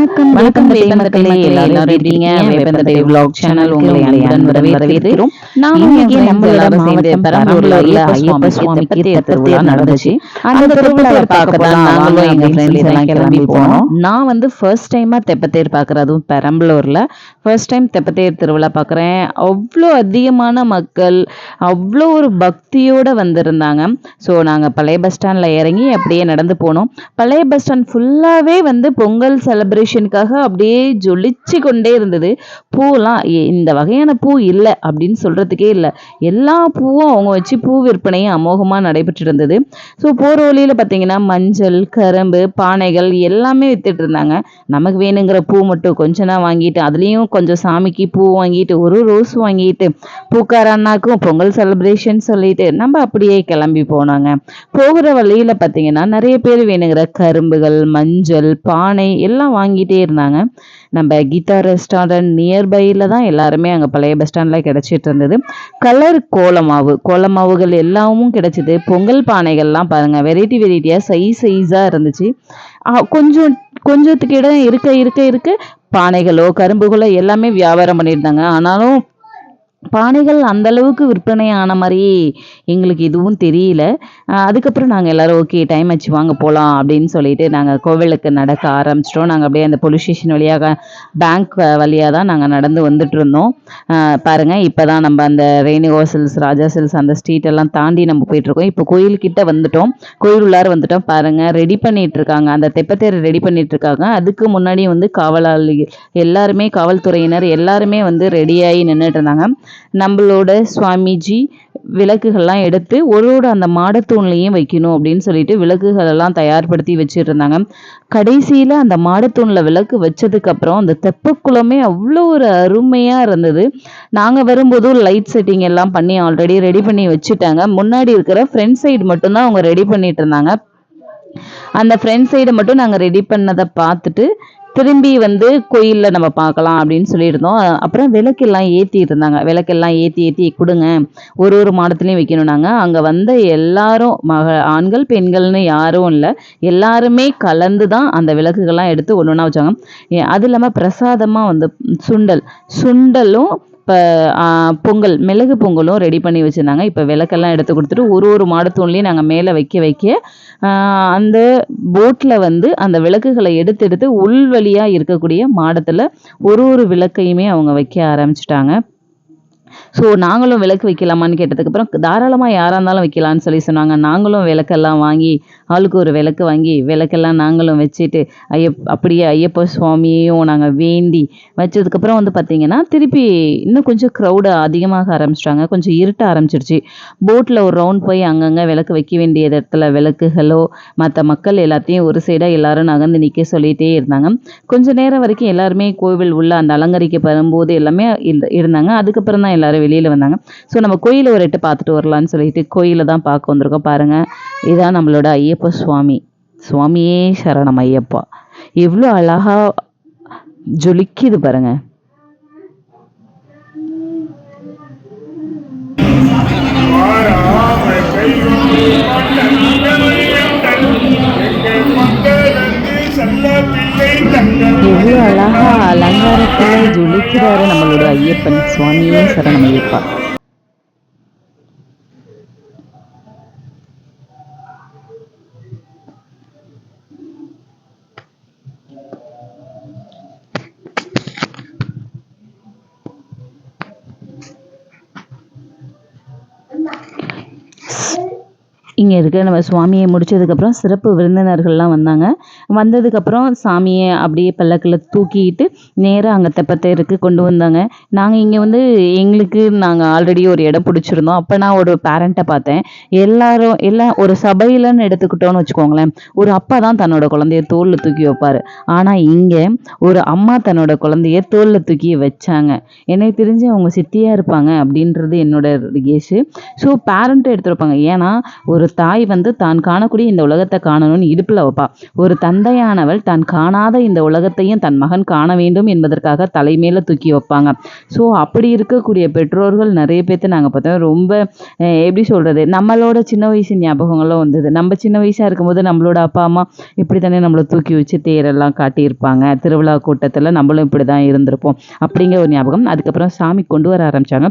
வணக்கம் மக்களே, எல்லாரும் எப்படிங்க? வேப்பந்தட்டை vlog channel உங்களை அன்புடன் வரவேற்கிறோம். இன்னைக்கு நம்மளோட மாவட்டம் பெரம்பலூர்ல ஐயப்ப சுவாமி தெப்பத் திருவிழா நடந்துச்சு. அந்த திருவிழாவை பார்க்க தான் நாங்களும் எங்க ஃப்ரெண்ட்ஸ் எல்லாம் கிளம்பி போனோம். நான் வந்து ஃபர்ஸ்ட் டைமா தெப்பத்தேர் பார்க்கறதும் பெரம்பலூர்ல ஃபர்ஸ்ட் டைம் தெப்பத்தேர் திருவிழா பார்க்குறேன். அவ்வளோ அதிகமான மக்கள், அவ்வளோ ஒரு பக்தியோட வந்திருந்தாங்க. ஸோ நாங்கள் பழைய பஸ் ஸ்டாண்டில் இறங்கி அப்படியே நடந்து போனோம். பழைய பஸ் ஸ்டாண்ட் ஃபுல்லாகவே வந்து பொங்கல் செலிப்ரேஷனுக்காக அப்படியே ஜொலிச்சு கொண்டே இருந்தது. பூலாம் இந்த வகையான பூ இல்லை அப்படின்னு சொல்கிறதுக்கே இல்லை. எல்லா பூவும் அவங்க வச்சு பூ விற்பனையும் அமோகமாக நடைபெற்று இருந்தது. ஸோ போகிற வழியில் பார்த்தீங்கன்னா மஞ்சள், கரும்பு, பானைகள் எல்லாமே வித்துட்டு இருந்தாங்க. நமக்கு வேணுங்கிற பூ மட்டும் கொஞ்சம் தான் வாங்கிட்டு, அதுலேயும் கொஞ்சம் சாமிக்கு பூ வாங்கிட்டு, ஒரு ரோஸ் வாங்கிட்டு, பூக்கார அண்ணாக்கும் பொங்கல் செலிப்ரேஷன் சொல்லிட்டு நம்ம அப்படியே கிளம்பி போனாங்க. போகிற வழியில் பார்த்தீங்கன்னா நிறைய பேர் வேணுங்கிற கரும்புகள், மஞ்சள், பானை எல்லாம் வாங்கிட்டே இருந்தாங்க. நம்ம கீதா ரெஸ்டாரண்ட் நியர்பையில் தான் எல்லாருமே அங்கே பழைய பஸ் ஸ்டாண்டில் கிடச்சிட்டு இருந்தது. கலர் கோலமாவுகள் எல்லாமும் கிடைச்சிது. பொங்கல் பானைகள்லாம் பாருங்கள், வெரைட்டியாக சைஸாக இருந்துச்சு. கொஞ்சத்துக்கு இடம் இருக்க பானைகளோ கரும்புகளோ எல்லாமே வியாபாரம் பண்ணியிருந்தாங்க. ஆனாலும் பானைகள் அந்த அளவுக்கு விற்பனை ஆன மாதிரி எங்களுக்கு எதுவும் தெரியல. அதுக்கப்புறம் நாங்கள் எல்லோரும் ஓகே டைம் ஆச்சு வாங்க போகலாம் அப்படின்னு சொல்லிட்டு நாங்கள் கோவிலுக்கு நடக்க ஆரம்பிச்சிட்டோம். நாங்கள் அப்படியே அந்த போலீஸ் ஸ்டேஷன் வழியாக பேங்க் வழியாக தான் நாங்கள் நடந்து வந்துட்டு இருந்தோம். பாருங்கள், இப்போ தான் நம்ம அந்த ரேணுகா சில்ஸ், ராஜா சில்ஸ் அந்த ஸ்ட்ரீட்டெல்லாம் தாண்டி நம்ம போயிட்டுருக்கோம். இப்போ கோயில்கிட்ட வந்துட்டோம், கோயில் உள்ளார வந்துட்டோம். பாருங்கள், ரெடி பண்ணிகிட்டு இருக்காங்க, அந்த தெப்பத்தேரை ரெடி பண்ணிகிட்டு இருக்காங்க. அதுக்கு முன்னாடி வந்து எல்லாருமே காவல்துறையினர் எல்லாருமே வந்து ரெடியாகி நின்றுட்டு இருந்தாங்க. நம்மளோட சுவாமிஜி விளக்குகள்லாம் எடுத்து ஒரு அந்த மாடத்தூண்லையும் வைக்கணும் அப்படின்னு சொல்லிட்டு விளக்குகள் எல்லாம் தயார்படுத்தி வச்சுருந்தாங்க. கடைசியில் அந்த மாடத்தூணில் விளக்கு வச்சதுக்கப்புறம் அந்த தெப்பக்குளமே அவ்வளோ ஒரு அருமையாக இருந்தது. நாங்கள் வரும்போதும் லைட் செட்டிங் எல்லாம் பண்ணி ஆல்ரெடி ரெடி பண்ணி வச்சுட்டாங்க. முன்னாடி இருக்கிற ஃப்ரண்ட் சைடு மட்டும்தான் அவங்க ரெடி பண்ணிட்டு இருந்தாங்க. அந்த ஃப்ரண்ட் சைடு மட்டும் நாங்கள் ரெடி பண்ணதை பார்த்துட்டு திரும்பி வந்து கோயிலில் நம்ம பார்க்கலாம் அப்படின்னு சொல்லியிருந்தோம். அப்புறம் விளக்கெல்லாம் ஏற்றிட்டு இருந்தாங்க. விளக்கெல்லாம் ஏற்றி கொடுங்க, ஒரு மாடத்துலையும் வைக்கணும்னாங்க. அங்கே வந்த எல்லாரும் ஆண்கள் பெண்கள்னு யாரும் இல்லை, எல்லாருமே கலந்து தான் அந்த விளக்குகள்லாம் எடுத்து ஒன்று ஒன்றா வச்சாங்க. அது இல்லாமல் பிரசாதமாக வந்து சுண்டலும் இப்போ பொங்கல், மிளகு பொங்கலும் ரெடி பண்ணி வச்சுருந்தாங்க. இப்போ விளக்கெல்லாம் எடுத்து கொடுத்துட்டு ஒரு மாடத்தூண்லேயும் நாங்கள் மேலே வைக்க அந்த போட்டில் வந்து அந்த விளக்குகளை எடுத்து உள் வழியாக இருக்கக்கூடிய மாடத்தில் ஒரு விளக்கையுமே அவங்க வைக்க ஆரம்பிச்சிட்டாங்க. ஸோ நாங்களும் விளக்கு வைக்கலாமான்னு கேட்டதுக்கப்புறம் தாராளமாக யாராக இருந்தாலும் வைக்கலான்னு சொல்லி சொன்னாங்க. நாங்களும் விளக்கெல்லாம் வாங்கி ஆளுக்கு ஒரு விளக்கு வாங்கி விளக்கெல்லாம் நாங்களும் வச்சுட்டு அப்படியே ஐயப்ப சுவாமியையும் நாங்கள் வேண்டி வச்சதுக்கப்புறம் வந்து பார்த்திங்கன்னா திருப்பி இன்னும் கொஞ்சம் க்ரௌடு அதிகமாக ஆரம்பிச்சிட்டாங்க. கொஞ்சம் இருட்ட ஆரம்பிச்சிருச்சு. போட்டில் ஒரு ரவுண்ட் போய் அங்கங்கே விளக்கு வைக்க வேண்டிய இடத்துல விளக்குகளோ மற்ற மக்கள் எல்லாத்தையும் ஒரு சைடாக எல்லாரும் நகர்ந்து நிற்க சொல்லிகிட்டே இருந்தாங்க. கொஞ்சம் நேரம் வரைக்கும் எல்லாருமே கோவில் உள்ள அந்த அலங்கரிக்க வரும்போது எல்லாமே இருந்தாங்க. அதுக்கப்புறம் தான் எல்லாரும் வெளியில் வந்தாங்க. ஸோ நம்ம கோயிலை ஒரு எட்டு பார்த்துட்டு வரலான்னு சொல்லிட்டு கோயிலை தான் பார்க்க வந்திருக்கோம். பாருங்கள், இதான் நம்மளோட ஐயப்ப சுவாமி. சுவாமியே சரணம் ஐயப்பா. எவ்வளோ அழகா ஜொலிக்குது பாருங்க. எவ்வளோ அழகா அலங்காரத்தில் ஜொலிக்கிறாரு நம்மளோட ஐயப்பன். சுவாமியே சரணம் ஐயப்பா. இங்கே இருக்க நம்ம சுவாமியை முடித்ததுக்கப்புறம் சிறப்பு விருந்தினர்கள்லாம் வந்தாங்க. வந்ததுக்கப்புறம் சாமியை அப்படியே பல்லக்கில் தூக்கிட்டு நேராக அங்கே தெப்பத்தேருக்கு கொண்டு வந்தாங்க. நாங்கள் இங்கே வந்து நாங்கள் ஆல்ரெடி ஒரு இடம் பிடிச்சிருந்தோம். அப்போ நான் ஒரு பேரண்ட்டை பார்த்தேன். எல்லாம் ஒரு சபையிலன்னு எடுத்துக்கிட்டோன்னு வச்சுக்கோங்களேன், ஒரு அப்பா தான் தன்னோட குழந்தைய தோளில் தூக்கி வைப்பார். ஆனால் இங்கே ஒரு அம்மா தன்னோட குழந்தைய தோளில் தூக்கி வச்சாங்க. எனக்கு தெரிஞ்சு அவங்க சித்தியாக இருப்பாங்க அப்படின்றது என்னோட கேஸு. ஸோ பேரண்ட்டை எடுத்துருப்பாங்க. ஏன்னா ஒரு தாய் வந்து தான் காணக்கூடிய இந்த உலகத்தை காணணும்னு இடுப்பில் வைப்பா. ஒரு தந்தையானவள் தான் காணாத இந்த உலகத்தையும் தன் மகன் காண வேண்டும் என்பதற்காக தலைமையில தூக்கி வைப்பாங்க. ஸோ அப்படி இருக்கக்கூடிய பெற்றோர்கள் நிறைய பேர்த்த நாங்கள் பார்த்தோம். ரொம்ப எப்படி சொல்கிறது, நம்மளோட சின்ன வயசு ஞாபகங்களும் வந்தது. நம்ம சின்ன வயசாக இருக்கும்போது நம்மளோட அப்பா அம்மா இப்படி தானே நம்மளை தூக்கி வச்சு தேரெல்லாம் காட்டியிருப்பாங்க. திருவிழா கூட்டத்தில் நம்மளும் இப்படி தான் இருந்திருப்போம் அப்படிங்கிற ஒரு ஞாபகம். அதுக்கப்புறம் சாமி கொண்டு வர ஆரம்பித்தாங்க.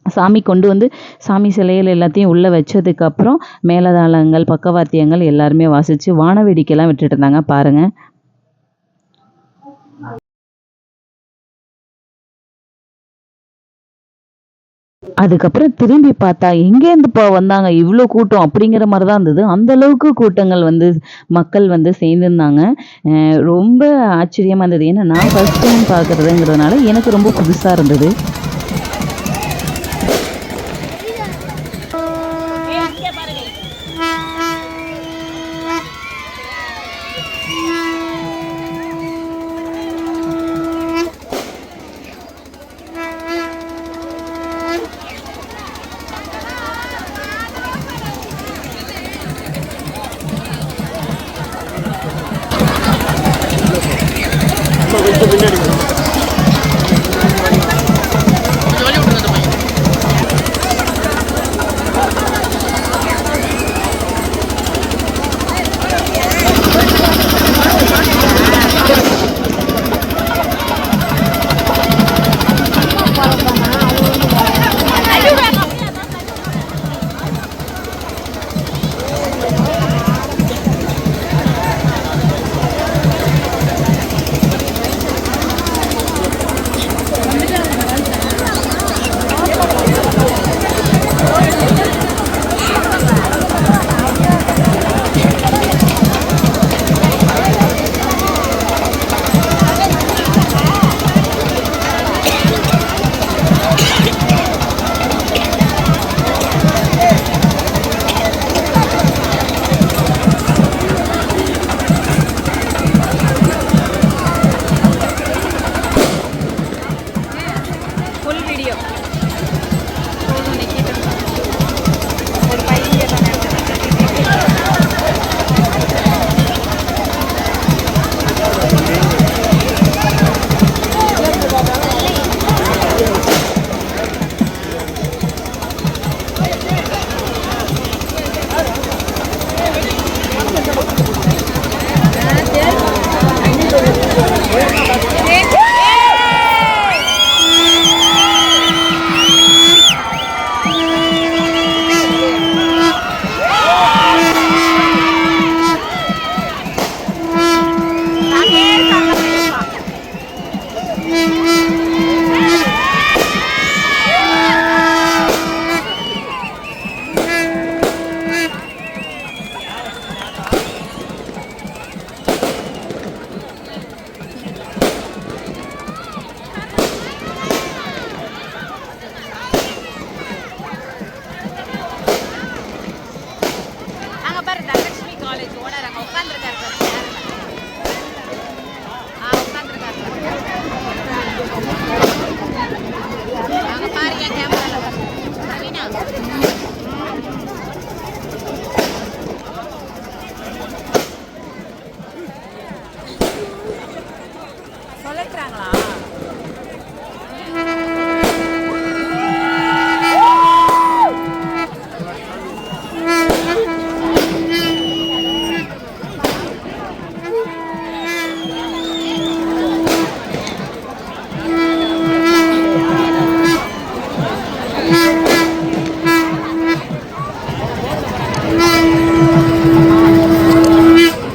சாமி கொண்டு வந்து சாமி சிலைகள் எல்லாத்தையும் உள்ளே வச்சதுக்கப்புறம் மேளதாளங்கள் பக்கவாத்தியங்கள் எல்லாருமே வாசித்து வானவேடிக்கைலாம் விட்டுட்டு இருந்தாங்க பாருங்கள். அதுக்கப்புறம் திரும்பி பார்த்தா எங்கேருந்துப்பா வந்தாங்க இவ்வளோ கூட்டம் அப்படிங்கிற மாதிரி தான் இருந்தது. அந்த அளவுக்கு கூட்டங்கள் வந்து மக்கள் வந்து சேர்ந்துருந்தாங்க. ரொம்ப ஆச்சரியமாக இருந்தது. ஏன்னா நான் ஃபர்ஸ்ட் டைம் பார்க்குறதுங்கிறதுனால எனக்கு ரொம்ப புதுசாக இருந்தது.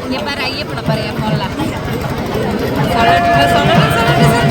இங்க பாரு ஐயப்பனை பாரு என் போன்ல. சொல்லட்டு சொல்லட்டு சொல்லட்டு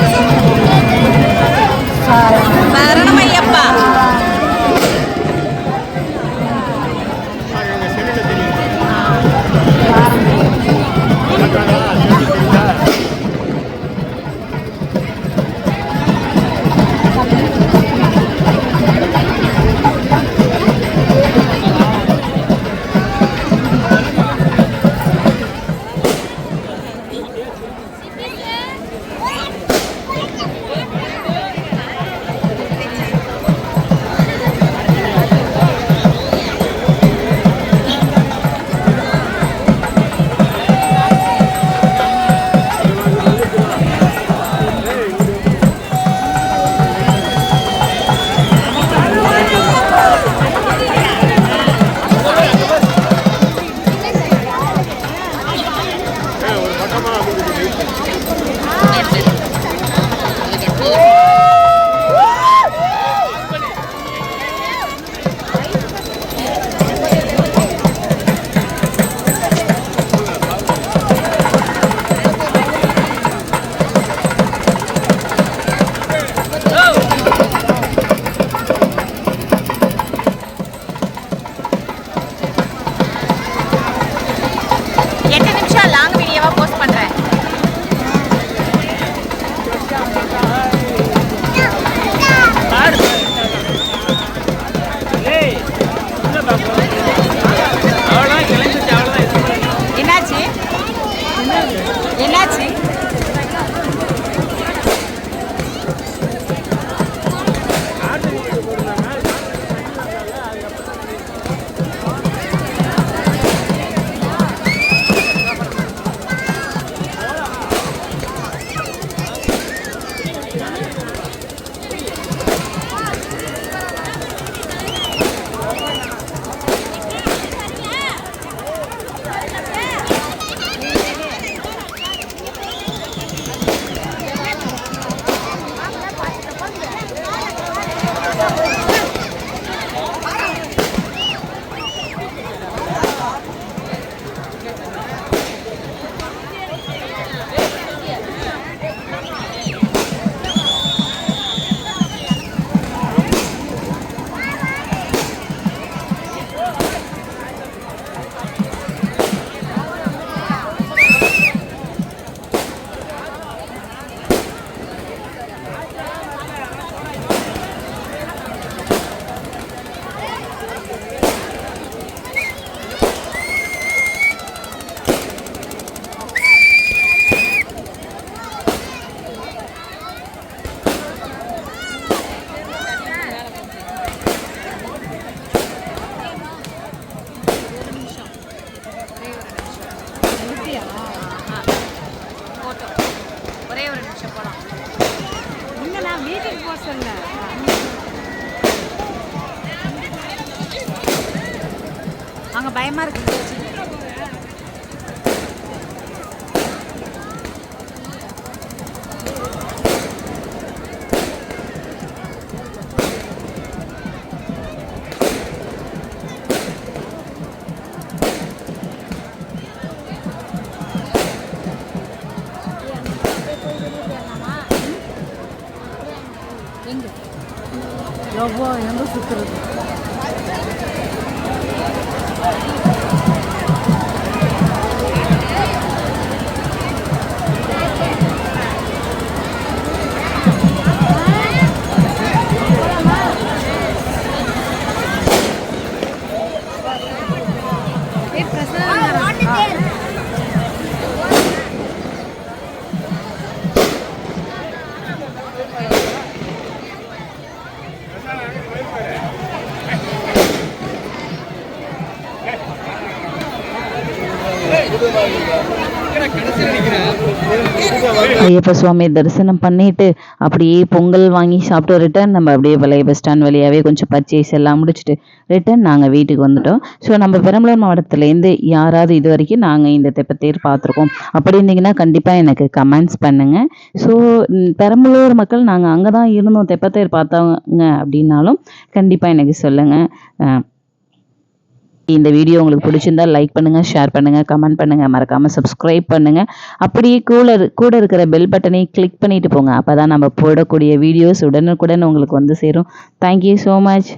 போகலாம். இங்கே நான் வீட்டுக்கு போக சொல்ல. அங்கே பயமாக இருக்குது. எங்கே எவ்வளோ எங்கே சுற்றுறது? ஐயப்ப சுவாமி தரிசனம் பண்ணிட்டு அப்படியே பொங்கல் வாங்கி சாப்பிட்டு ரிட்டர்ன் நம்ம அப்படியே பழைய பஸ் ஸ்டாண்ட் வழியாகவே கொஞ்சம் பர்ச்சேஸ் எல்லாம் முடிச்சுட்டு ரிட்டர்ன் நாங்கள் வீட்டுக்கு வந்துட்டோம். ஸோ நம்ம பெரம்பலூர் மாவட்டத்துலேருந்து யாராவது இது வரைக்கும் நாங்கள் இந்த தெப்பத்தேர் பார்த்துருக்கோம் அப்படி இருந்தீங்கன்னா கண்டிப்பாக எனக்கு கமெண்ட்ஸ் பண்ணுங்கள். ஸோ பெரம்பலூர் மக்கள் நாங்கள் அங்கே தான் இருந்தோம் தெப்பத்தேர் பார்த்தவங்க அப்படின்னாலும் கண்டிப்பாக எனக்கு சொல்லுங்கள். இந்த வீடியோ உங்களுக்கு பிடிச்சிருந்தா லைக் பண்ணுங்கள், ஷேர் பண்ணுங்கள், கமெண்ட் பண்ணுங்கள், மறக்காமல் சப்ஸ்கிரைப் பண்ணுங்கள். அப்படியே கூட இருக்கிற பெல் பட்டனை கிளிக் பண்ணிட்டு போங்க. அப்போ தான் நம்ம போடக்கூடிய வீடியோஸ் உடனுக்குடன் உங்களுக்கு வந்து சேரும். Thank you so much.